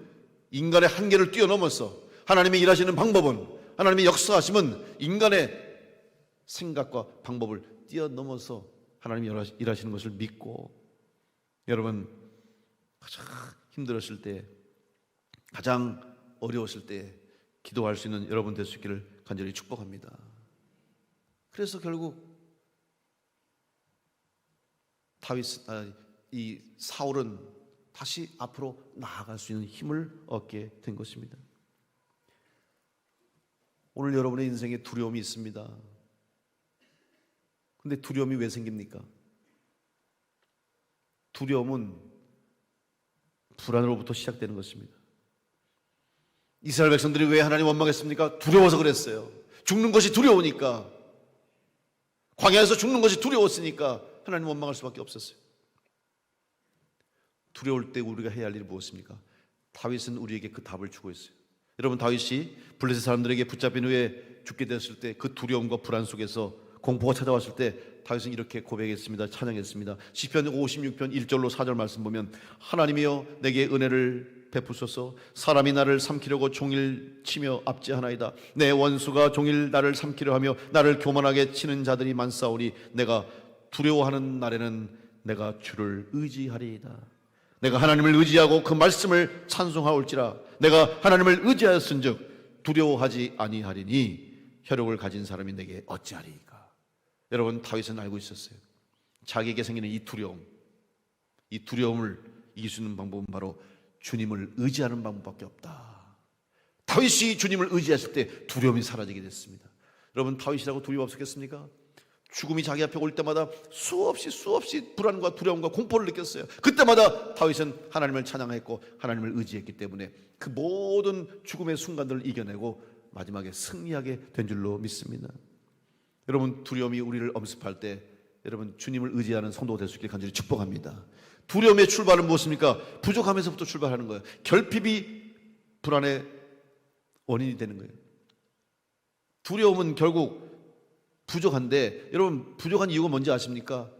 인간의 한계를 뛰어넘어서, 하나님이 일하시는 방법은, 하나님의 역사하심은 인간의 생각과 방법을 뛰어넘어서 하나님이 일하시는 것을 믿고, 여러분 가장 힘들었을 때, 가장 어려웠을 때 기도할 수 있는 여러분 될 수 있기를 간절히 축복합니다. 그래서 결국 이 사울은 다시 앞으로 나아갈 수 있는 힘을 얻게 된 것입니다. 오늘 여러분의 인생에 두려움이 있습니다. 근데 두려움이 왜 생깁니까? 두려움은 불안으로부터 시작되는 것입니다. 이스라엘 백성들이 왜 하나님 원망했습니까? 두려워서 그랬어요. 죽는 것이 두려우니까, 광야에서 죽는 것이 두려웠으니까 하나님 원망할 수밖에 없었어요. 두려울 때 우리가 해야 할 일이 무엇입니까? 다윗은 우리에게 그 답을 주고 있어요. 여러분, 다윗이 블레셋 사람들에게 붙잡힌 후에 죽게 되었을 때 그 두려움과 불안 속에서, 공포가 찾아왔을 때 다윗은 이렇게 고백했습니다. 찬양했습니다. 시편 56편 1절로 4절 말씀 보면, 하나님이여 내게 은혜를 베푸소서. 사람이 나를 삼키려고 종일 치며 압제하나이다. 내 원수가 종일 나를 삼키려 하며 나를 교만하게 치는 자들이 많사오니, 내가 두려워하는 날에는 내가 주를 의지하리이다. 내가 하나님을 의지하고 그 말씀을 찬송하올지라. 내가 하나님을 의지하였은즉 두려워하지 아니하리니 혈육을 가진 사람이 내게 어찌하리이까. 여러분, 다윗은 알고 있었어요. 자기에게 생기는 이 두려움, 이 두려움을 이길 수 있는 방법은 바로 주님을 의지하는 방법밖에 없다. 다윗이 주님을 의지했을 때 두려움이 사라지게 됐습니다. 여러분, 다윗이라고 두려움 없었겠습니까? 죽음이 자기 앞에 올 때마다 수없이 불안과 두려움과 공포를 느꼈어요. 그때마다 다윗은 하나님을 찬양했고 하나님을 의지했기 때문에 그 모든 죽음의 순간들을 이겨내고 마지막에 승리하게 된 줄로 믿습니다. 여러분, 두려움이 우리를 엄습할 때 여러분 주님을 의지하는 성도가 될 수 있기를 간절히 축복합니다. 두려움의 출발은 무엇입니까? 부족함에서부터 출발하는 거예요. 결핍이 불안의 원인이 되는 거예요. 두려움은 결국 부족한데, 여러분 부족한 이유가 뭔지 아십니까?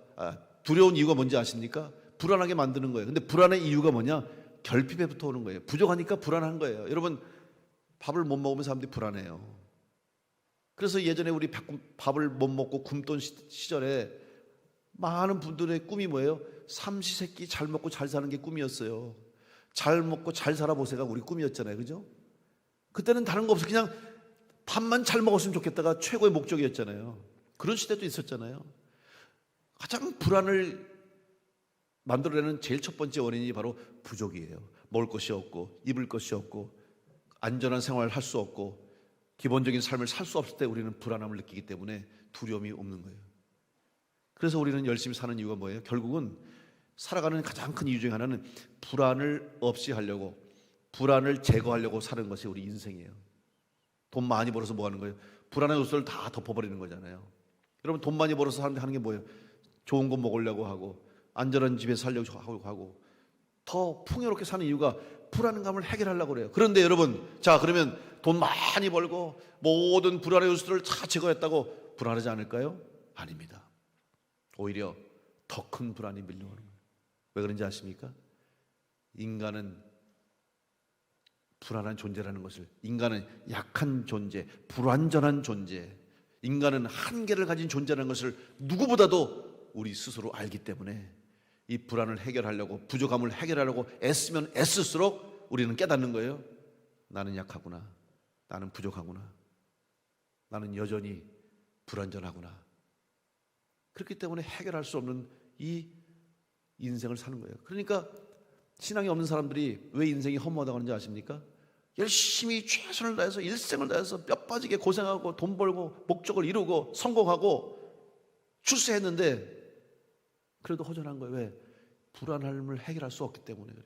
두려운 이유가 뭔지 아십니까? 불안하게 만드는 거예요. 근데 불안의 이유가 뭐냐? 결핍에부터 오는 거예요. 부족하니까 불안한 거예요. 여러분, 밥을 못 먹으면 사람들이 불안해요. 그래서 예전에 우리 밥을 못 먹고 굶던 시절에 많은 분들의 꿈이 뭐예요? 삼시세끼 잘 먹고 잘 사는 게 꿈이었어요. 잘 먹고 잘 살아보세요가 우리 꿈이었잖아요. 그죠? 그때는 다른 거 없어, 그냥 밥만 잘 먹었으면 좋겠다가 최고의 목적이었잖아요. 그런 시대도 있었잖아요. 가장 불안을 만들어내는 제일 첫 번째 원인이 바로 부족이에요. 먹을 것이 없고 입을 것이 없고 안전한 생활을 할 수 없고 기본적인 삶을 살 수 없을 때 우리는 불안함을 느끼기 때문에 두려움이 없는 거예요. 그래서 우리는 열심히 사는 이유가 뭐예요? 결국은 살아가는 가장 큰 이유 중에 하나는 불안을 없이 하려고, 불안을 제거하려고 사는 것이 우리 인생이에요. 돈 많이 벌어서 뭐 하는 거예요? 불안한 요소를 다 덮어버리는 거잖아요. 여러분, 돈 많이 벌어서 사람들이 하는 게 뭐예요? 좋은 거 먹으려고 하고, 안전한 집에 살려고 하고 더 풍요롭게 사는 이유가 불안감을 해결하려고 그래요. 그런데 여러분, 자 그러면 돈 많이 벌고 모든 불안의 요소들을 다 제거했다고 불안하지 않을까요? 아닙니다. 오히려 더 큰 불안이 밀려오는 거예요. 왜 그런지 아십니까? 인간은 불안한 존재라는 것을, 인간은 약한 존재, 불완전한 존재, 인간은 한계를 가진 존재라는 것을 누구보다도 우리 스스로 알기 때문에 이 불안을 해결하려고, 부족함을 해결하려고 애쓰면 애쓸수록 우리는 깨닫는 거예요. 나는 약하구나, 나는 부족하구나, 나는 여전히 불완전하구나. 그렇기 때문에 해결할 수 없는 이 인생을 사는 거예요. 그러니까 신앙이 없는 사람들이 왜 인생이 허무하다고 하는지 아십니까? 열심히 최선을 다해서 일생을 다해서 뼈 빠지게 고생하고 돈 벌고 목적을 이루고 성공하고 출세했는데 그래도 허전한 거예요. 왜? 불안함을 해결할 수 없기 때문에 그래요.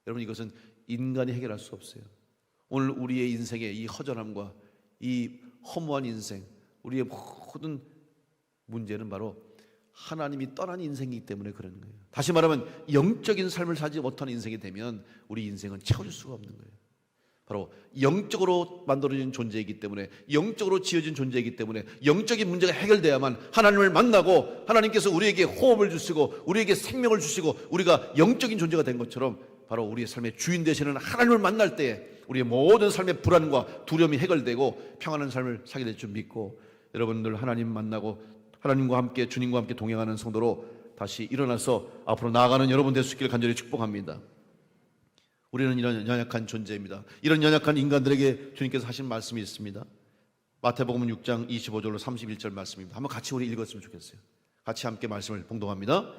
여러분, 이것은 인간이 해결할 수 없어요. 오늘 우리의 인생의 이 허전함과 이 허무한 인생, 우리의 모든 문제는 바로 하나님이 떠난 인생이기 때문에 그런 거예요. 다시 말하면 영적인 삶을 살지 못하는 인생이 되면 우리 인생은 채워줄 수가 없는 거예요. 바로 영적으로 만들어진 존재이기 때문에, 영적으로 지어진 존재이기 때문에 영적인 문제가 해결돼야만 하나님을 만나고 하나님께서 우리에게 호흡을 주시고 우리에게 생명을 주시고 우리가 영적인 존재가 된 것처럼 바로 우리의 삶의 주인 되시는 하나님을 만날 때에 우리의 모든 삶의 불안과 두려움이 해결되고 평안한 삶을 살게 될 줄 믿고, 여러분들 하나님 만나고 하나님과 함께, 주님과 함께 동행하는 성도로 다시 일어나서 앞으로 나아가는 여러분 될 수 있기를 간절히 축복합니다. 우리는 이런 연약한 존재입니다. 이런 연약한 인간들에게 주님께서 하신 말씀이 있습니다. 마태복음 6장 25절로 31절 말씀입니다. 한번 같이 우리 읽었으면 좋겠어요. 같이 함께 말씀을 봉독합니다.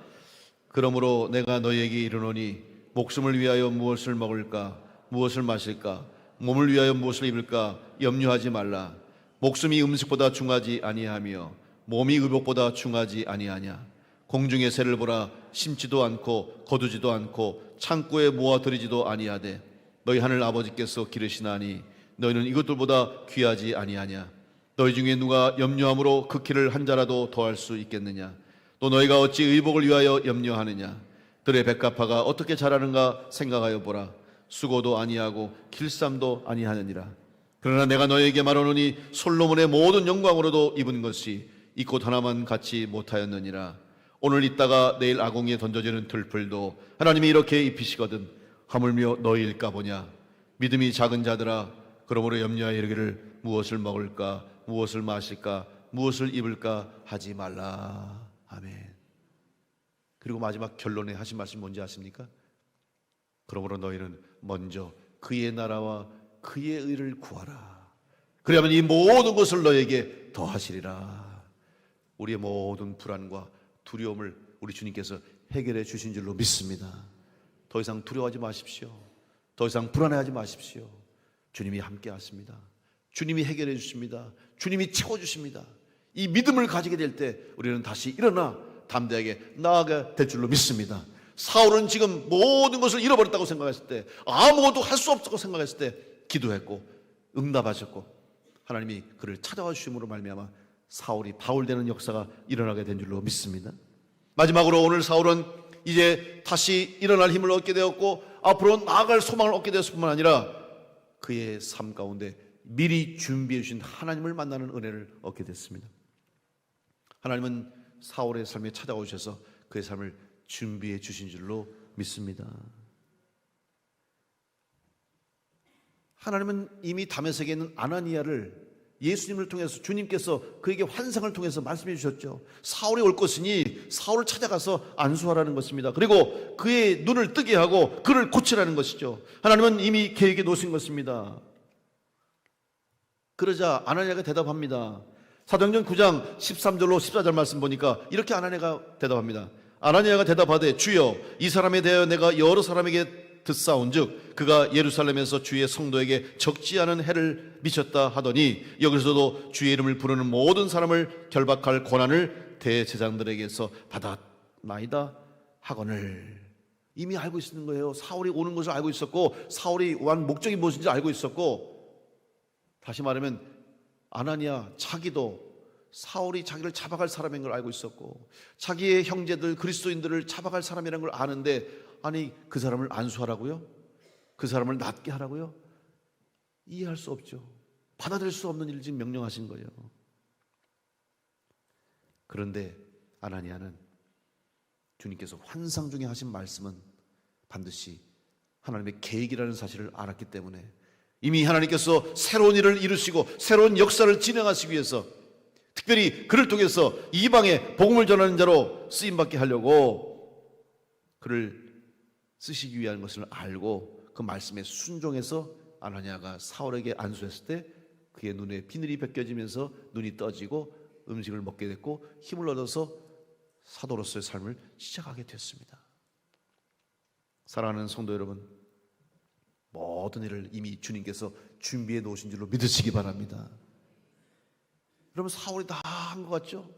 그러므로 내가 너희에게 이르노니 목숨을 위하여 무엇을 먹을까, 무엇을 마실까, 몸을 위하여 무엇을 입을까 염려하지 말라. 목숨이 음식보다 중하지 아니하며 몸이 의복보다 중하지 아니하냐. 공중의 새를 보라. 심지도 않고 거두지도 않고 창고에 모아들이지도 아니하되 너희 하늘 아버지께서 기르시나니 너희는 이것들보다 귀하지 아니하냐. 너희 중에 누가 염려함으로 그 키를 한 자라도 더할 수 있겠느냐. 또 너희가 어찌 의복을 위하여 염려하느냐. 들의 백합화가 어떻게 자라는가 생각하여 보라. 수고도 아니하고 길쌈도 아니하느니라. 그러나 내가 너희에게 말하노니 솔로몬의 모든 영광으로도 입은 것이 이 꽃 하나만 갖지 못하였느니라. 오늘 있다가 내일 아궁이에 던져지는 들풀도 하나님이 이렇게 입히시거든 하물며 너희일까 보냐. 믿음이 작은 자들아, 그러므로 염려하여 이르기를 무엇을 먹을까, 무엇을 마실까, 무엇을 입을까 하지 말라. 아멘. 그리고 마지막 결론에 하신 말씀이 뭔지 아십니까? 그러므로 너희는 먼저 그의 나라와 그의 의를 구하라. 그러면 이 모든 것을 너희에게 더하시리라. 우리의 모든 불안과 두려움을 우리 주님께서 해결해 주신 줄로 믿습니다. 더 이상 두려워하지 마십시오. 더 이상 불안해하지 마십시오. 주님이 함께 하십니다. 주님이 해결해 주십니다. 주님이 채워주십니다. 이 믿음을 가지게 될 때 우리는 다시 일어나 담대하게 나아가게 될 줄로 믿습니다. 사울은 지금 모든 것을 잃어버렸다고 생각했을 때, 아무것도 할 수 없다고 생각했을 때 기도했고 응답하셨고 하나님이 그를 찾아와 주심으로 말미암아 사울이 바울 되는 역사가 일어나게 된 줄로 믿습니다. 마지막으로 오늘 사울은 이제 다시 일어날 힘을 얻게 되었고 앞으로 나아갈 소망을 얻게 되었을 뿐만 아니라 그의 삶 가운데 미리 준비해 주신 하나님을 만나는 은혜를 얻게 됐습니다. 하나님은 사울의 삶에 찾아오셔서 그의 삶을 준비해 주신 줄로 믿습니다. 하나님은 이미 다메섹에 있는 아나니아를 예수님을 통해서, 주님께서 그에게 환상을 통해서 말씀해 주셨죠. 사울이 올 것이니 사울을 찾아가서 안수하라는 것입니다. 그리고 그의 눈을 뜨게 하고 그를 고치라는 것이죠. 하나님은 이미 계획해 놓으신 것입니다. 그러자 아나니아가 대답합니다. 사도행전 9장 13절로 14절 말씀 보니까 이렇게 아나니아가 대답합니다. 아나니아가 대답하되 주여, 이 사람에 대하여 내가 여러 사람에게 듣사온즉 그가 예루살렘에서 주의 성도에게 적지 않은 해를 미쳤다 하더니 여기서도 주의 이름을 부르는 모든 사람을 결박할 권한을 대제사장들에게서 받았나이다 하거늘. 이미 알고 있는 거예요. 사울이 오는 것을 알고 있었고 사울이 완 목적이 무엇인지 알고 있었고, 다시 말하면 아나니아 자기도 사울이 자기를 잡아갈 사람인 걸 알고 있었고 자기의 형제들 그리스도인들을 잡아갈 사람이라는 걸 아는데 아니 그 사람을 안수하라고요? 그 사람을 낫게 하라고요? 이해할 수 없죠. 받아들일 수 없는 일을 지금 명령하신 거예요. 그런데 아나니아는 주님께서 환상 중에 하신 말씀은 반드시 하나님의 계획이라는 사실을 알았기 때문에 이미 하나님께서 새로운 일을 이루시고 새로운 역사를 진행하시기 위해서 특별히 그를 통해서 이방에 복음을 전하는 자로 쓰임받게 하려고 그를 쓰시기 위한 것을 알고 그 말씀에 순종해서 아나니아가 사울에게 안수했을 때 그의 눈에 비늘이 벗겨지면서 눈이 떠지고 음식을 먹게 됐고 힘을 얻어서 사도로서의 삶을 시작하게 됐습니다. 사랑하는 성도 여러분, 모든 일을 이미 주님께서 준비해 놓으신 줄로 믿으시기 바랍니다. 여러분, 사울이 다 한 것 같죠?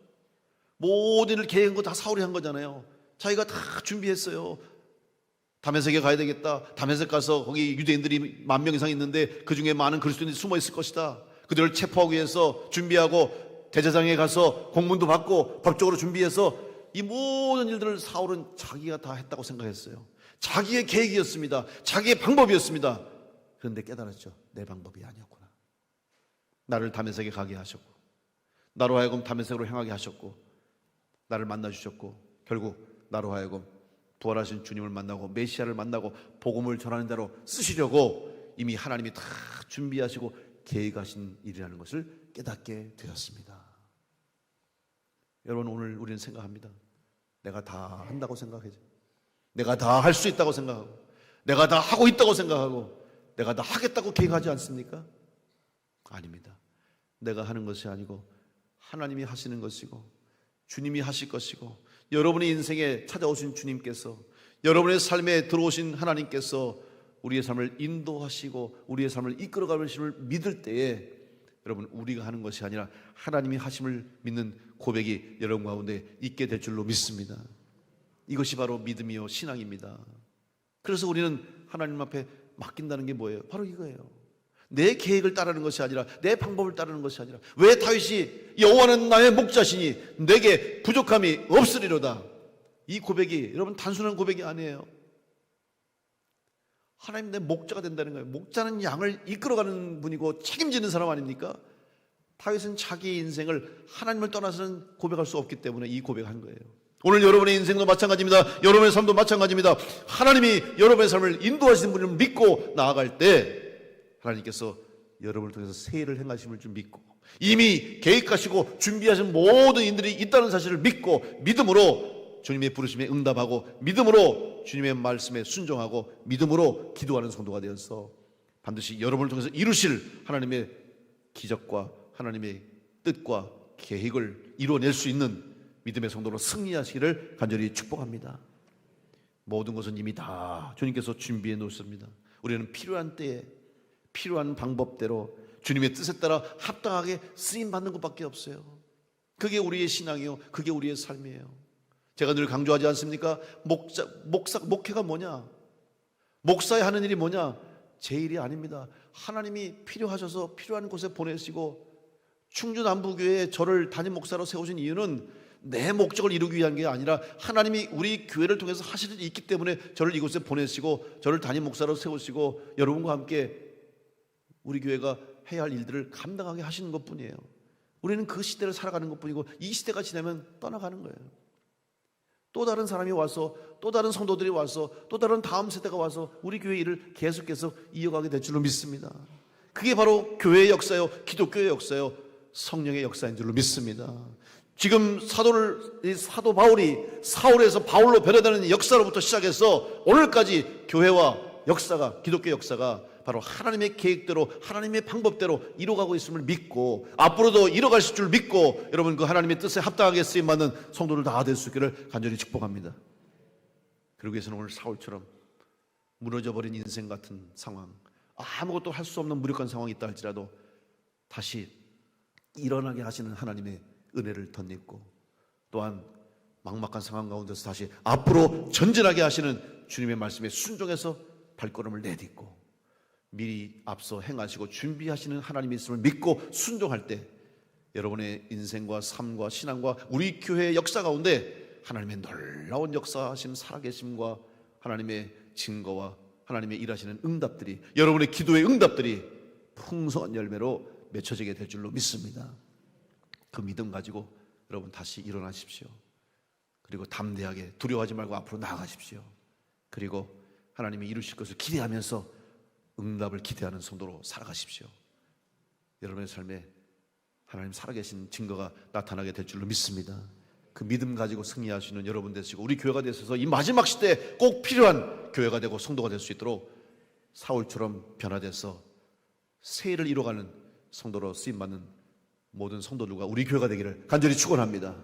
모든 일을 계획한 거 다 사울이 한 거잖아요. 자기가 다 준비했어요. 다메섹에 가야 되겠다. 다메섹 가서 거기 유대인들이 10,000명 이상 있는데 그 중에 많은 그리스도인들이 숨어 있을 것이다. 그들을 체포하기 위해서 준비하고 대제사장에 가서 공문도 받고 법적으로 준비해서 이 모든 일들을 사울은 자기가 다 했다고 생각했어요. 자기의 계획이었습니다. 자기의 방법이었습니다. 그런데 깨달았죠. 내 방법이 아니었구나. 나를 다메섹에 가게 하셨고 나로 하여금 다메섹으로 향하게 하셨고 나를 만나주셨고 결국 나로 하여금 부활하신 주님을 만나고 메시아를 만나고 복음을 전하는 자로 쓰시려고 이미 하나님이 다 준비하시고 계획하신 일이라는 것을 깨닫게 되었습니다. 여러분, 오늘 우리는 생각합니다. 내가 다 한다고 생각하죠. 내가 다 할 수 있다고 생각하고 내가 다 하고 있다고 생각하고 내가 다 하겠다고 계획하지 않습니까? 아닙니다. 내가 하는 것이 아니고 하나님이 하시는 것이고 주님이 하실 것이고 여러분의 인생에 찾아오신 주님께서 여러분의 삶에 들어오신 하나님께서 우리의 삶을 인도하시고 우리의 삶을 이끌어가심을 믿을 때에 여러분, 우리가 하는 것이 아니라 하나님이 하심을 믿는 고백이 여러분 가운데 있게 될 줄로 믿습니다. 이것이 바로 믿음이요 신앙입니다. 그래서 우리는 하나님 앞에 맡긴다는 게 뭐예요? 바로 이거예요. 내 계획을 따르는 것이 아니라 내 방법을 따르는 것이 아니라 왜 다윗이 여호와는 나의 목자시니 내게 부족함이 없으리로다. 이 고백이 여러분 단순한 고백이 아니에요. 하나님 내 목자가 된다는 거예요. 목자는 양을 이끌어가는 분이고 책임지는 사람 아닙니까? 다윗은 자기 인생을 하나님을 떠나서는 고백할 수 없기 때문에 이 고백한 거예요. 오늘 여러분의 인생도 마찬가지입니다. 여러분의 삶도 마찬가지입니다. 하나님이 여러분의 삶을 인도하시는 분을 믿고 나아갈 때 하나님께서 여러분을 통해서 새 일을 행하심을 좀 믿고 이미 계획하시고 준비하신 모든 일들이 있다는 사실을 믿고 믿음으로 주님의 부르심에 응답하고 믿음으로 주님의 말씀에 순종하고 믿음으로 기도하는 성도가 되어서 반드시 여러분을 통해서 이루실 하나님의 기적과 하나님의 뜻과 계획을 이루어낼 수 있는 믿음의 성도로 승리하시기를 간절히 축복합니다. 모든 것은 이미 다 주님께서 준비해 놓으셨습니다. 우리는 필요한 때에 필요한 방법대로 주님의 뜻에 따라 합당하게 쓰임받는 것밖에 없어요. 그게 우리의 신앙이요, 그게 우리의 삶이에요. 제가 늘 강조하지 않습니까? 목회가 뭐냐? 목사의 하는 일이 뭐냐? 제 일이 아닙니다. 하나님이 필요하셔서 필요한 곳에 보내시고 충주남부교회에 저를 담임 목사로 세우신 이유는 내 목적을 이루기 위한 게 아니라 하나님이 우리 교회를 통해서 하실 일이 있기 때문에 저를 이곳에 보내시고 저를 담임 목사로 세우시고 여러분과 함께 우리 교회가 해야 할 일들을 감당하게 하시는 것뿐이에요. 우리는 그 시대를 살아가는 것뿐이고 이 시대가 지나면 떠나가는 거예요. 또 다른 사람이 와서 또 다른 성도들이 와서 또 다른 다음 세대가 와서 우리 교회 일을 계속해서 이어가게 될 줄로 믿습니다. 그게 바로 교회의 역사요, 기독교의 역사요, 성령의 역사인 줄로 믿습니다. 지금 사도 바울이 사울에서 바울로 변화되는 역사로부터 시작해서 오늘까지 교회와 역사가, 기독교 역사가 바로 하나님의 계획대로 하나님의 방법대로 이루어가고 있음을 믿고 앞으로도 이뤄가실 줄 믿고 여러분 그 하나님의 뜻에 합당하게 쓰임받는 성도들 다 될 수 있기를 간절히 축복합니다. 그러기 위해서는 오늘 사울처럼 무너져버린 인생 같은 상황, 아무것도 할 수 없는 무력한 상황이 있다 할지라도 다시 일어나게 하시는 하나님의 은혜를 덧입고 또한 막막한 상황 가운데서 다시 앞으로 전진하게 하시는 주님의 말씀에 순종해서 발걸음을 내딛고 미리 앞서 행하시고 준비하시는 하나님의 있음을 믿고 순종할 때 여러분의 인생과 삶과 신앙과 우리 교회의 역사 가운데 하나님의 놀라운 역사하심 살아계심과 하나님의 증거와 하나님의 일하시는 응답들이, 여러분의 기도의 응답들이 풍성한 열매로 맺혀지게 될 줄로 믿습니다. 그 믿음 가지고 여러분 다시 일어나십시오. 그리고 담대하게 두려워하지 말고 앞으로 나아가십시오. 그리고 하나님이 이루실 것을 기대하면서 응답을 기대하는 성도로 살아가십시오. 여러분의 삶에 하나님 살아계신 증거가 나타나게 될 줄로 믿습니다. 그 믿음 가지고 승리하시는 여러분 되시고 우리 교회가 되셔서 이 마지막 시대에 꼭 필요한 교회가 되고 성도가 될 수 있도록 사울처럼 변화돼서 세일을 이뤄가는 성도로 쓰임받는 모든 성도들과 우리 교회가 되기를 간절히 축원합니다.